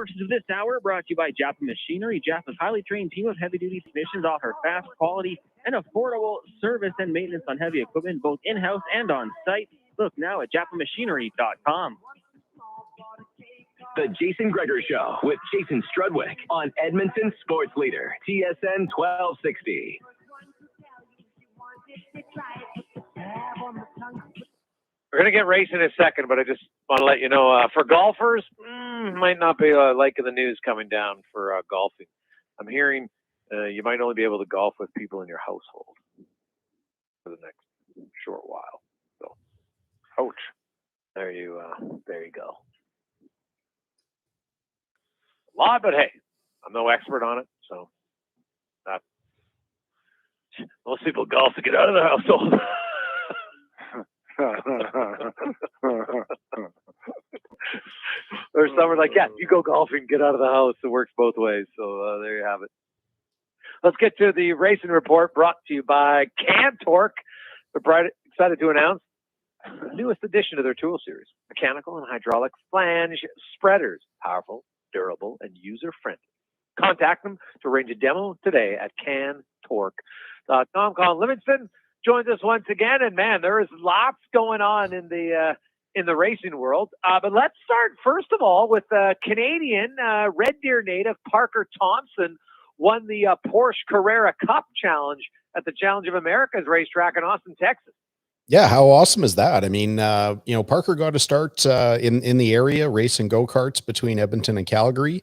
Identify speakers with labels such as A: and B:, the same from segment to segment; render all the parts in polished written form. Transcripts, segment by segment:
A: Portions of this hour brought to you by Japa Machinery. Japa's highly trained team of heavy-duty technicians offer fast, quality, and affordable service and maintenance on heavy equipment, both in-house and on-site. Look now at japamachinery.com.
B: The Jason Gregor Show with Jason Strudwick on Edmonton Sports Leader, TSN 1260.
C: We're going to get racing in a second, but I just want to let you know, for golfers, might not be liking the news coming down for golfing. I'm hearing you might only be able to golf with people in your household for the next short while. So, ouch. There you go. A lot, but hey, I'm no expert on it, so most people golf to get out of their household. Or some are like, yeah, you go golfing, get out of the house. It works both ways. So there you have it. Let's get to the racing report brought to you by Cantork. They're excited to announce the newest addition to their tool series, mechanical and hydraulic flange spreaders. Powerful, durable, and user-friendly. Contact them to arrange a demo today at cantork.com. Colin Livingston joins us once again, and man, there is lots going on in the racing world. But let's start first of all with Canadian Red Deer native Parker Thompson won the Porsche Carrera Cup Challenge at the Challenge of America's racetrack in Austin, Texas.
D: Yeah, how awesome is that? I mean, Parker got to start in the area racing go-karts between Edmonton and Calgary.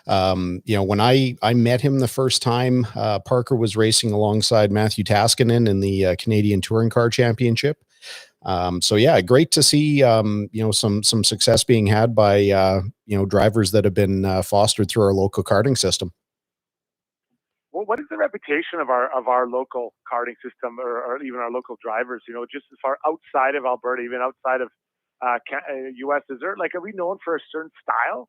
D: When I met him the first time, Parker was racing alongside Matthew Taskinen in the Canadian Touring Car Championship. So yeah, great to see some success being had by drivers that have been fostered through our local karting system.
E: Well, what is the reputation of our local karting system, or even our local drivers? Just as far outside of Alberta, even outside of U.S., are we known for a certain style?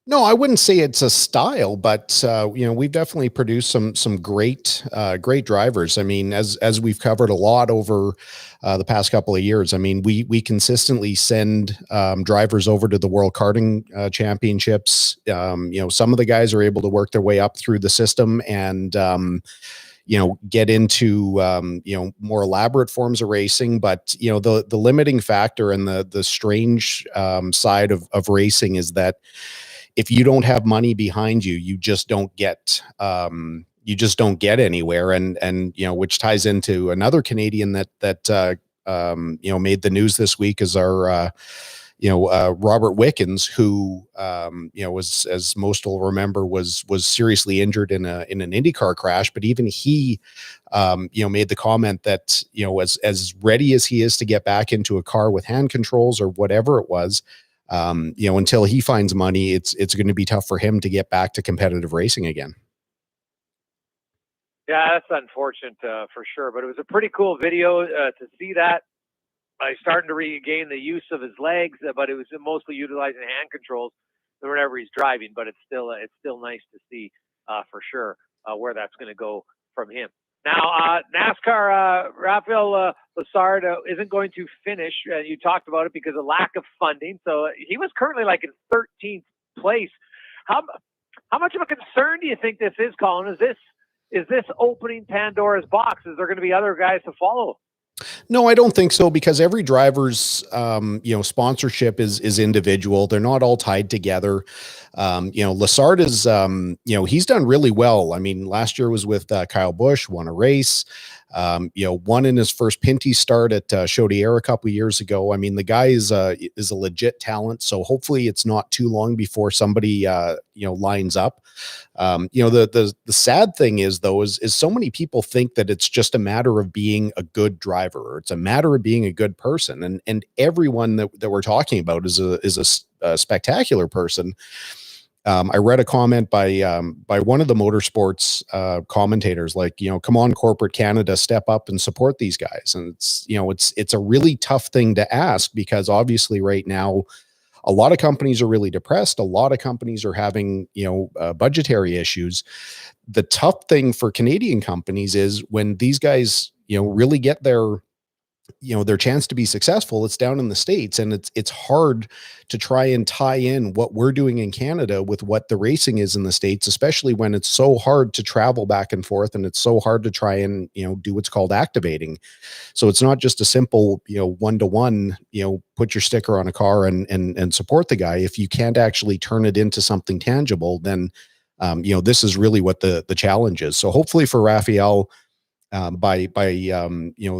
D: No, I wouldn't say it's a style, but we've definitely produced some great drivers. I mean, as we've covered a lot over the past couple of years, I mean, we consistently send drivers over to the World Karting Championships. Some of the guys are able to work their way up through the system and get into more elaborate forms of racing. But the limiting factor and the strange side of racing is that if you don't have money behind you, you just don't get anywhere. And which ties into another Canadian that made the news this week is our Robert Wickens, who was, as most will remember, was seriously injured in an Indycar crash. But even he made the comment that as ready as he is to get back into a car with hand controls or whatever it was, until he finds money, it's going to be tough for him to get back to competitive racing again.
C: Yeah, that's unfortunate for sure. But it was a pretty cool video to see that. He's starting to regain the use of his legs, but it was mostly utilizing hand controls whenever he's driving. But it's still nice to see for sure where that's going to go from him. Now, NASCAR, Rafael Lessard isn't going to finish. You talked about it because of lack of funding. So he was currently like in 13th place. How much of a concern do you think this is, Colin? Is this opening Pandora's box? Is there going to be other guys to follow?
D: No, I don't think so, because every driver's, sponsorship is individual. They're not all tied together. Lessard is, he's done really well. I mean, last year was with Kyle Busch, won a race, won in his first Pinty start at Chaudière a couple of years ago. I mean, the guy is a legit talent. So hopefully it's not too long before somebody, lines up. The sad thing is so many people think that it's just a matter of being a good driver, or it's a matter of being a good person. And everyone that we're talking about is a spectacular person. I read a comment by one of the motorsports commentators, like, come on, corporate Canada, step up and support these guys. And it's a really tough thing to ask, because obviously right now, a lot of companies are really depressed. A lot of companies are having, budgetary issues. The tough thing for Canadian companies is when these guys, really get their their chance to be successful, it's down in the States, and it's hard to try and tie in what we're doing in Canada with what the racing is in the States, especially when it's so hard to travel back and forth, and it's so hard to try and, do what's called activating. So it's not just a simple, one-to-one, put your sticker on a car and support the guy. If you can't actually turn it into something tangible, then, this is really what the challenge is. So hopefully for Raphael, by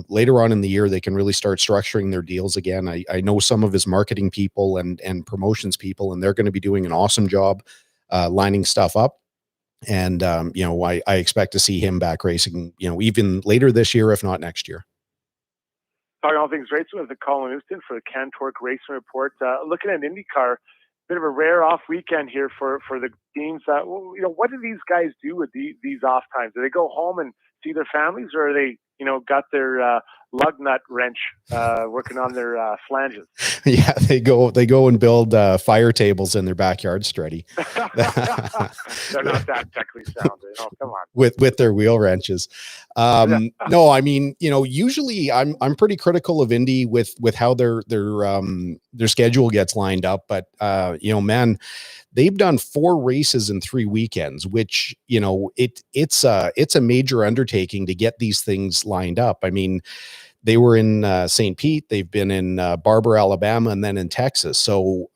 D: later on in the year, they can really start structuring their deals again. I know some of his marketing people and promotions people, and they're going to be doing an awesome job lining stuff up. And I expect to see him back racing, even later this year, if not next year.
E: Talking all things racing with the Colin Houston for the Cantork Racing Report. Looking at IndyCar, bit of a rare off weekend here for the teams. What do these guys do with these off times? Do they go home and see their families, or are they, got their lug nut wrench working on their flanges?
D: Yeah, they go and build fire tables in their backyard, Struddy.
E: They're not that technically sound. Come on.
D: With their wheel wrenches. No, I mean, usually I'm pretty critical of Indy with how their schedule gets lined up, but man, they've done 4 races in 3 weekends, which, it's a major undertaking to get these things lined up. I mean, they were in St. Pete, they've been in Barber, Alabama, and then in Texas. So,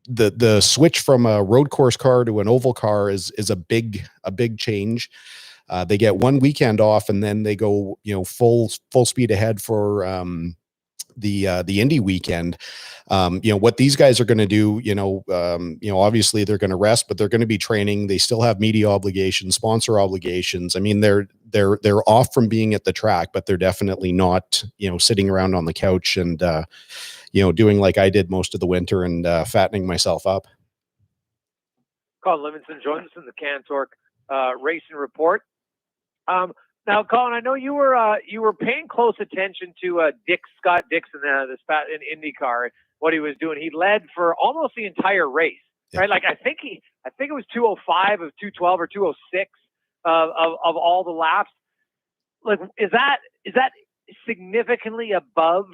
D: the switch from a road course car to an oval car is a big change. They get 1 weekend off, and then they go, full speed ahead for the Indy weekend. What these guys are going to do, obviously they're going to rest, but they're going to be training. They still have media obligations, sponsor obligations. I mean, they're off from being at the track, but they're definitely not, sitting around on the couch and, doing like I did most of the winter and fattening myself up.
C: Colin Livingston joins us in the Cantork Racing Report. Now, Colin, I know you were paying close attention to Scott Dixon, this in IndyCar, what he was doing. He led for almost the entire race, right? Like I think it was 205 of 212 or 206 of all the laps. Like, is that significantly above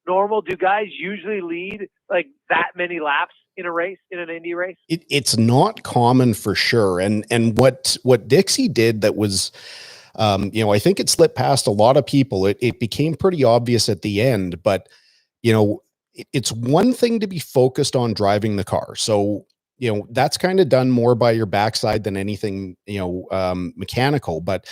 C: normal? Do guys usually lead like that many laps in a race, in an Indy race?
D: It's not common for sure. And what Dixie did that was, I think it slipped past a lot of people. It became pretty obvious at the end, but it's one thing to be focused on driving the car. So, that's kind of done more by your backside than anything, mechanical, but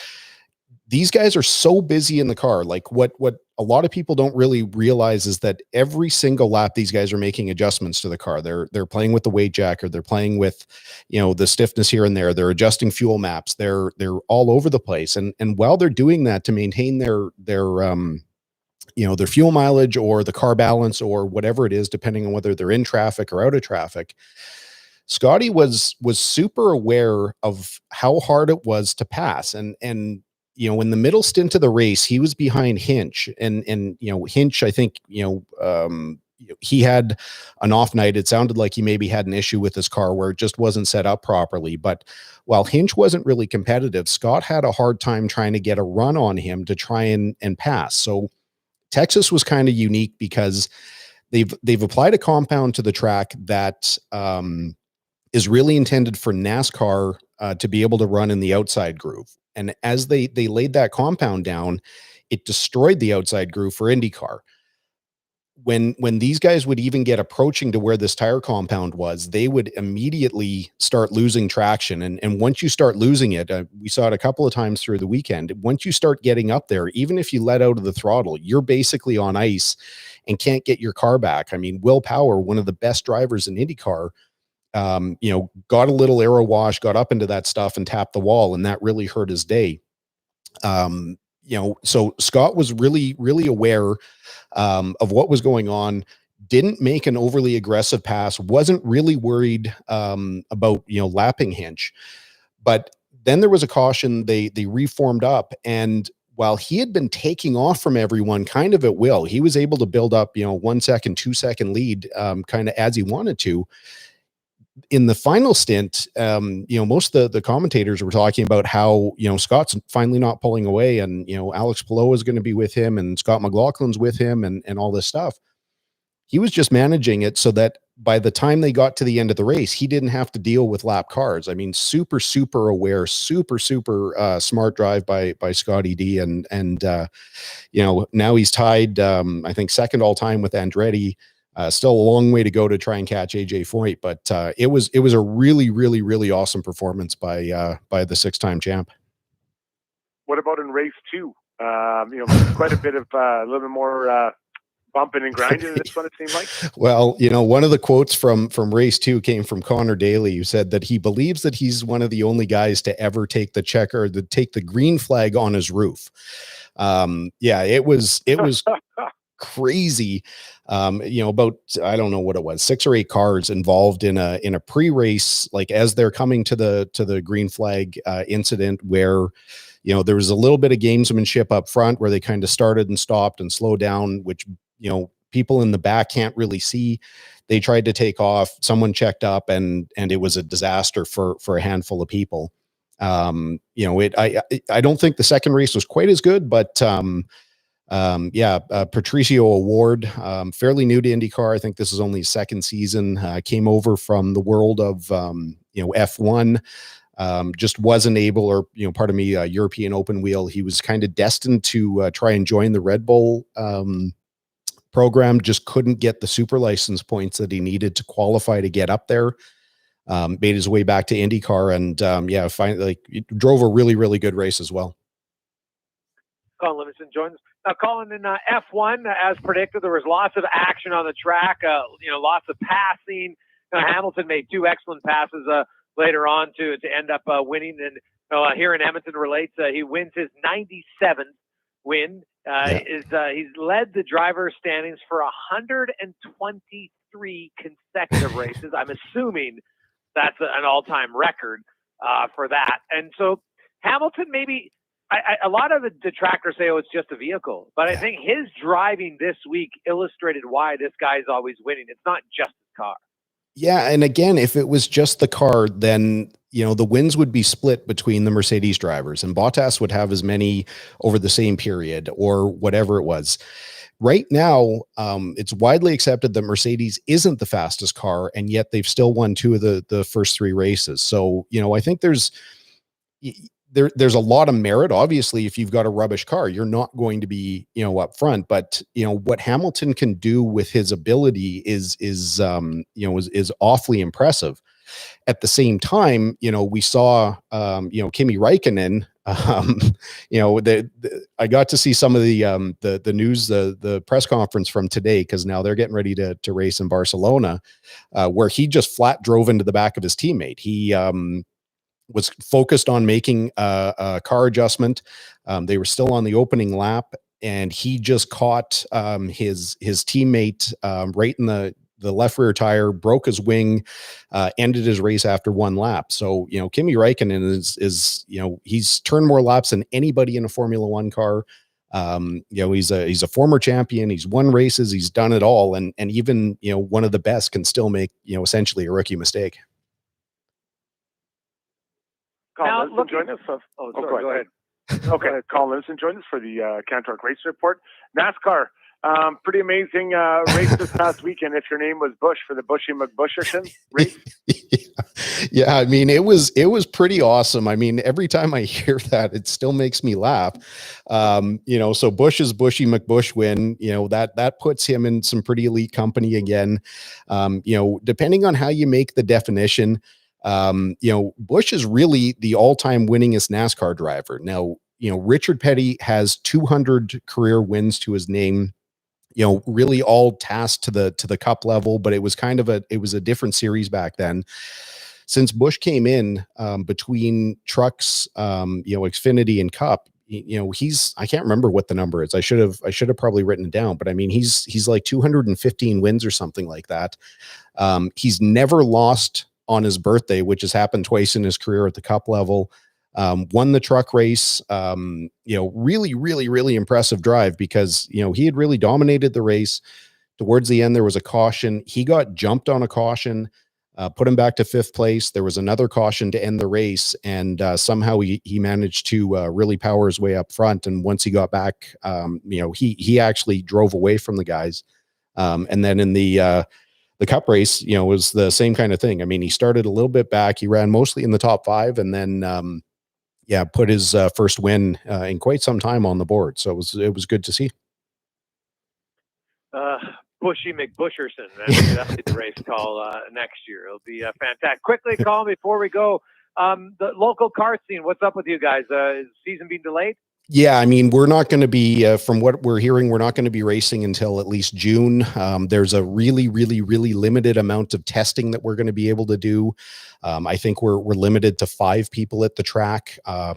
D: these guys are so busy in the car. Like what a lot of people don't really realize is that every single lap, these guys are making adjustments to the car. They're playing with the weight jacker. They're playing with, the stiffness here and there. They're adjusting fuel maps. They're all over the place. And while they're doing that to maintain their fuel mileage or the car balance or whatever it is, depending on whether they're in traffic or out of traffic, Scotty was super aware of how hard it was to pass. And in the middle stint of the race, he was behind Hinch, and Hinch, I think, he had an off night. It sounded like he maybe had an issue with his car where it just wasn't set up properly. But while Hinch wasn't really competitive, Scott had a hard time trying to get a run on him to try and pass. So Texas was kind of unique because they've applied a compound to the track that is really intended for NASCAR to be able to run in the outside groove. And as they laid that compound down, it destroyed the outside groove for IndyCar. When these guys would even get approaching to where this tire compound was, they would immediately start losing traction. And once you start losing it, we saw it a couple of times through the weekend. Once you start getting up there, even if you let out of the throttle, you're basically on ice and can't get your car back. I mean, Will Power, one of the best drivers in IndyCar, got a little aero wash, got up into that stuff and tapped the wall, and that really hurt his day. So Scott was really, really aware of what was going on, didn't make an overly aggressive pass, wasn't really worried about, lapping Hinch. But then there was a caution. They reformed up, and while he had been taking off from everyone kind of at will, he was able to build up, 1 second, 2 second lead kind of as he wanted to. in the final stint, most of the commentators were talking about how, Scott's finally not pulling away, and, Alex Pileup is going to be with him, and Scott McLaughlin's with him, and all this stuff. He was just managing it so that by the time they got to the end of the race, he didn't have to deal with lap cars. I mean, super, super aware, super, super smart drive by Scotty D. And now he's tied, I think, second all time with Andretti. Still a long way to go to try and catch AJ Foyt, but it was a really, really, really awesome performance by the 6-time champ.
E: What about in race 2? Quite a bit of a little bit more bumping and grinding. This one, it seemed like.
D: Well, one of the quotes from race 2 came from Connor Daly, who said that he believes that he's one of the only guys to ever take the green flag on his roof. It was crazy. About, I don't know what it was, 6 or 8 cars involved in a pre-race, like as they're coming to the green flag incident, where there was a little bit of gamesmanship up front where they kind of started and stopped and slowed down, which people in the back can't really see. They tried to take off, someone checked up, and it was a disaster for a handful of people. I don't think the second race was quite as good, but Patricio Award, fairly new to IndyCar. I think this is only his second season. Came over from the world of F1. Just wasn't able, or European open wheel. He was kind of destined to try and join the Red Bull program. Just couldn't get the super license points that he needed to qualify to get up there. Made his way back to IndyCar, and finally drove a really, really good race as well.
C: Colin Livingston joins us. Now, Colin, in F1, as predicted, there was lots of action on the track, lots of passing. Hamilton made 2 excellent passes later on to end up winning. And here in Edmonton relates, he wins his 97th win. He's led the driver standings for 123 consecutive races. I'm assuming that's an all-time record for that. And so Hamilton, maybe a lot of the detractors say, it's just a vehicle. But I think his driving this week illustrated why this guy's always winning. It's not just his car.
D: Yeah, and again, if it was just the car, then the wins would be split between the Mercedes drivers, and Bottas would have as many over the same period or whatever it was. Right now, it's widely accepted that Mercedes isn't the fastest car, and yet they've still won 2 of the first 3 races. So, I think there's a lot of merit. Obviously, if you've got a rubbish car, you're not going to be, up front, but what Hamilton can do with his ability is awfully impressive. At the same time, we saw, Kimi Räikkönen, I got to see some of the news, the press conference from today, because now they're getting ready to race in Barcelona, where he just flat drove into the back of his teammate. He, was focused on making a car adjustment. They were still on the opening lap, and he just caught his teammate right in the left rear tire, broke his wing, ended his race after 1 lap. So, Kimi Räikkönen is he's turned more laps than anybody in a Formula 1 car. He's a former champion. He's won races. He's done it all. And even, one of the best can still make, essentially a rookie mistake.
E: Colin Livingston joined us. Go ahead. Okay, Colin Livingston joined us for the Cantork Race Report. NASCAR, pretty amazing race this past weekend. If your name was Bush for the Bushy McBusherton race.
D: Yeah, I mean, it was pretty awesome. I mean, every time I hear that, it still makes me laugh. So Bush's Bushy McBush win, that puts him in some pretty elite company again. Depending on how you make the definition, Bush is really the all-time winningest NASCAR driver. Now, Richard Petty has 200 career wins to his name, really all tasked to the Cup level, but it was a different series back then. Since Bush came in, between trucks, Xfinity and Cup, I can't remember what the number is. I should have probably written it down, but I mean, he's like 215 wins or something like that. He's never lost on his birthday, which has happened twice in his career at the Cup level. Won the truck race, really, really, really impressive drive, because, he had really dominated the race. Towards the end, there was a caution. He got jumped on a caution. put him back to 5th place. There was another caution to end the race, and somehow he managed to really power his way up front. And once he got back, he actually drove away from the guys. And then in the Cup race, it was the same kind of thing. I mean, he started a little bit back. He ran mostly in the top 5, and then put his first win in quite some time on the board. So it was good to see.
C: Bushy McBusherson. That'll be the race call next year. It'll be fantastic. Quickly, Colin, before we go, the local kart scene, what's up with you guys? Is the season being delayed?
D: Yeah, I mean, we're not going to be, from what we're hearing, we're not going to be racing until at least June. There's a really, really, really limited amount of testing that we're going to be able to do. I think we're limited to 5 people at the track. For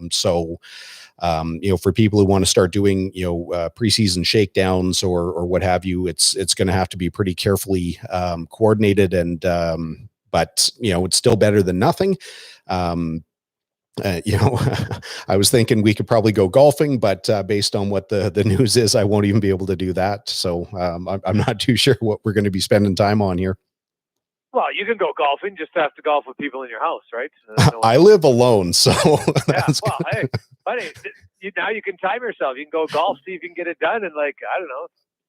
D: people who want to start doing, preseason shakedowns or what have you, it's going to have to be pretty carefully coordinated. And, but it's still better than nothing. I was thinking we could probably go golfing, but based on what the news is, I won't even be able to do that. So I'm not too sure what we're going to be spending time on here.
C: Well, you can go golfing, just have to golf with people in your house, right?
D: I live alone, so
C: that's hey, buddy, now you can time yourself. You can go golf, see if you can get it done in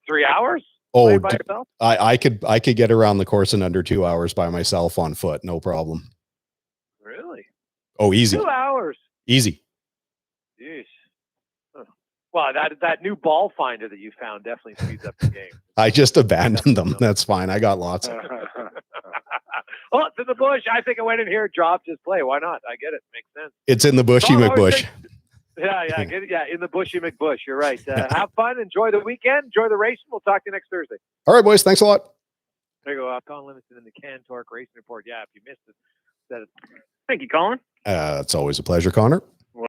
C: 3 hours.
D: Oh,
C: by yourself?
D: I could get around the course in under 2 hours by myself on foot, no problem.
C: Really?
D: Oh, easy.
C: 2 hours.
D: Easy.
C: Jeez. Huh. Well, that new ball finder that you found definitely speeds up the game.
D: I just abandoned them. That's fine. I got lots.
C: Oh, it's in the bush. I think I went in here, dropped, just play. Why not? I get it. Makes sense.
D: It's in the bushy McBush.
C: Yeah, get it. Yeah, in the bushy McBush. You're right. Have fun. Enjoy the weekend. Enjoy the race. We'll talk to you next Thursday.
D: All right, boys. Thanks a lot.
C: There you go. Colin Livingston in the Cantork Racing Report. Yeah, if you missed it,
A: Thank you, Colin.
D: It's always a pleasure, Connor.